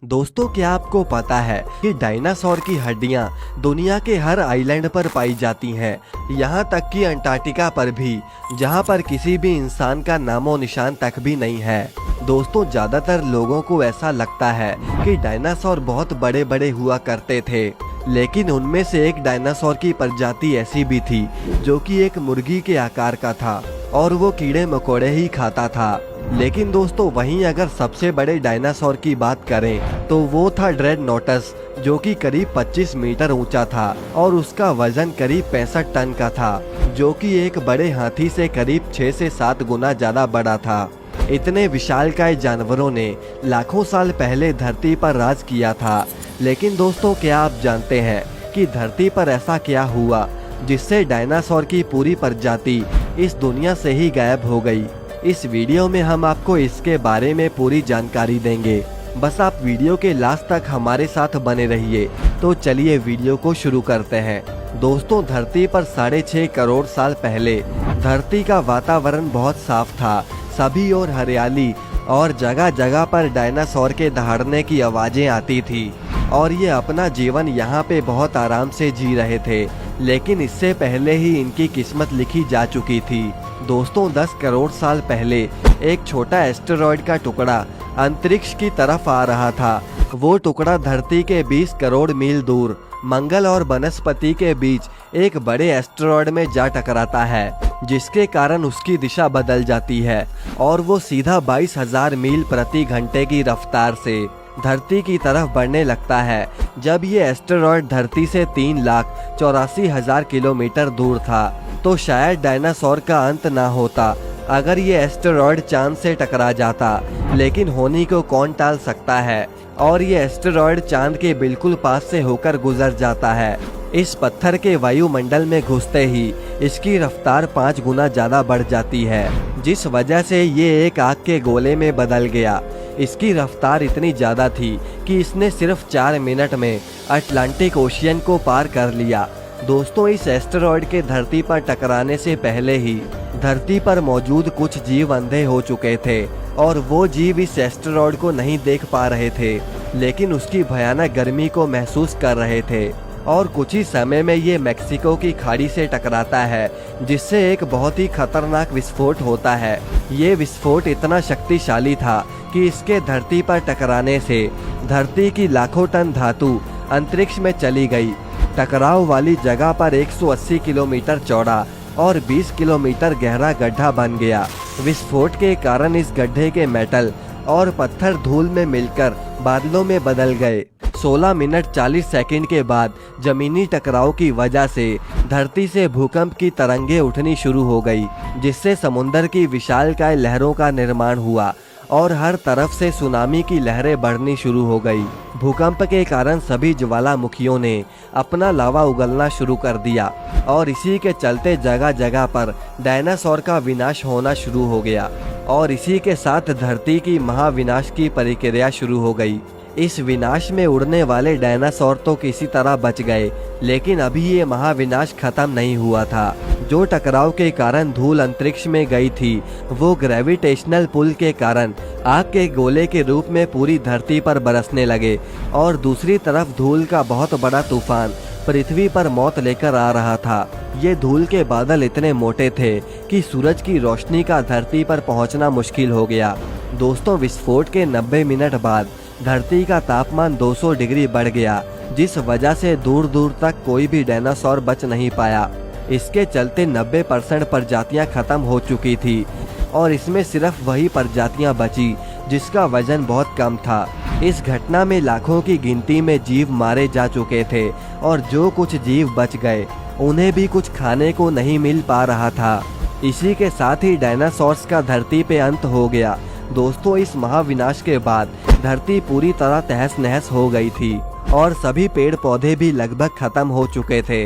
दोस्तों, क्या आपको पता है कि डायनासोर की हड्डियां दुनिया के हर आइलैंड पर पाई जाती हैं, यहाँ तक कि अंटार्कटिका पर भी, जहाँ पर किसी भी इंसान का नामो निशान तक भी नहीं है। दोस्तों, ज्यादातर लोगों को ऐसा लगता है कि डायनासोर बहुत बड़े बड़े हुआ करते थे, लेकिन उनमें से एक डायनासोर की प्रजाति ऐसी भी थी जो कि एक मुर्गी के आकार का था और वो कीड़े मकोड़े ही खाता था। लेकिन दोस्तों, वहीं अगर सबसे बड़े डायनासोर की बात करें तो वो था ड्रेडनोटस, जो कि करीब 25 मीटर ऊंचा था और उसका वजन करीब 65 टन का था, जो कि एक बड़े हाथी से करीब 6 से 7 गुना ज्यादा बड़ा था। इतने विशालकाय जानवरों ने लाखों साल पहले धरती पर राज किया था। लेकिन दोस्तों, क्या आप जानते हैं कि धरती पर ऐसा क्या हुआ जिससे डायनासोर की पूरी प्रजाति इस दुनिया से ही गायब हो गई? इस वीडियो में हम आपको इसके बारे में पूरी जानकारी देंगे। बस आप वीडियो के लास्ट तक हमारे साथ बने रहिए। तो चलिए वीडियो को शुरू करते हैं। दोस्तों, धरती पर 6.5 करोड़ साल पहले धरती का वातावरण बहुत साफ था। सभी ओर हरियाली और जगह जगह पर डायनासोर के दहाड़ने की आवाजें आती थी और ये अपना जीवन यहाँ पे बहुत आराम से जी रहे थे। लेकिन इससे पहले ही इनकी किस्मत लिखी जा चुकी थी। दोस्तों, 10 करोड़ साल पहले एक छोटा एस्टेरॉयड का टुकड़ा अंतरिक्ष की तरफ आ रहा था। वो टुकड़ा धरती के 20 करोड़ मील दूर मंगल और वनस्पति के बीच एक बड़े एस्टेरॉयड में जा टकराता है, जिसके कारण उसकी दिशा बदल जाती है और वो सीधा 22,000 मील प्रति घंटे की रफ्तार से धरती की तरफ बढ़ने लगता है। जब ये एस्टेरॉयड धरती से 3,84,000 किलोमीटर दूर था, तो शायद डायनासोर का अंत ना होता अगर ये एस्टेरॉयड चांद से टकरा जाता। लेकिन होने को कौन टाल सकता है, और ये एस्टेरॉयड चांद के बिल्कुल पास से होकर गुजर जाता है। इस पत्थर के वायुमंडल में घुसते ही इसकी रफ्तार 5 गुना ज्यादा बढ़ जाती है, जिस वजह से ये एक आग के गोले में बदल गया। इसकी रफ्तार इतनी ज्यादा थी कि इसने सिर्फ 4 मिनट में अटलांटिक ओशियन को पार कर लिया। दोस्तों, इस एस्टेरॉयड के धरती पर टकराने से पहले ही धरती पर मौजूद कुछ जीव अंधे हो चुके थे और वो जीव इस एस्टेरॉयड को नहीं देख पा रहे थे, लेकिन उसकी भयानक गर्मी को महसूस कर रहे थे। और कुछ ही समय में ये मेक्सिको की खाड़ी से टकराता है, जिससे एक बहुत ही खतरनाक विस्फोट होता है। ये विस्फोट इतना शक्तिशाली था कि इसके धरती पर टकराने से धरती की लाखों टन धातु अंतरिक्ष में चली गई। टकराव वाली जगह पर 180 किलोमीटर चौड़ा और 20 किलोमीटर गहरा गड्ढा बन गया। विस्फोट के कारण इस गड्ढे के मेटल और पत्थर धूल में मिलकर बादलों में बदल गए। 16 मिनट 40 सेकंड के बाद जमीनी टकराव की वजह से धरती से भूकंप की तरंगें उठनी शुरू हो गई, जिससे समुद्र की विशालकाय लहरों का निर्माण हुआ और हर तरफ से सुनामी की लहरें बढ़नी शुरू हो गई। भूकंप के कारण सभी ज्वालामुखियों ने अपना लावा उगलना शुरू कर दिया और इसी के चलते जगह जगह पर डायनासोर का विनाश होना शुरू हो गया और इसी के साथ धरती की महाविनाश की प्रक्रिया शुरू हो गई। इस विनाश में उड़ने वाले डायनासोर तो किसी तरह बच गए, लेकिन अभी ये महाविनाश खत्म नहीं हुआ था। जो टकराव के कारण धूल अंतरिक्ष में गई थी, वो ग्रेविटेशनल पुल के कारण आग के गोले के रूप में पूरी धरती पर बरसने लगे और दूसरी तरफ धूल का बहुत बड़ा तूफान पृथ्वी पर मौत लेकर आ रहा था। ये धूल के बादल इतने मोटे थे कि सूरज की रोशनी का धरती पर पहुंचना मुश्किल हो गया। दोस्तों, विस्फोट के 90 मिनट बाद धरती का तापमान 200 डिग्री बढ़ गया, जिस वजह से दूर दूर तक कोई भी डायनासोर बच नहीं पाया। इसके चलते 90% प्रजातियां खत्म हो चुकी थी और इसमें सिर्फ वही प्रजातियां बची जिसका वजन बहुत कम था। इस घटना में लाखों की गिनती में जीव मारे जा चुके थे और जो कुछ जीव बच गए उन्हें भी कुछ खाने को नहीं मिल पा रहा था। इसी के साथ ही डायनासोर्स का धरती पे अंत हो गया। दोस्तों, इस महाविनाश के बाद धरती पूरी तरह तहस नहस हो गई थी और सभी पेड़ पौधे भी लगभग खत्म हो चुके थे।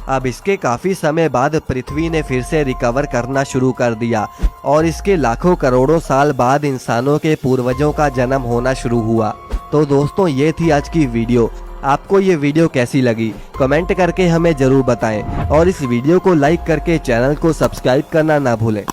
अब इसके काफी समय बाद पृथ्वी ने फिर से रिकवर करना शुरू कर दिया और इसके लाखों करोड़ों साल बाद इंसानों के पूर्वजों का जन्म होना शुरू हुआ। तो दोस्तों, ये थी आज की वीडियो। आपको ये वीडियो कैसी लगी कमेंट करके हमें जरूर बताएं और इस वीडियो को लाइक करके चैनल को सब्सक्राइब करना ना भूलें।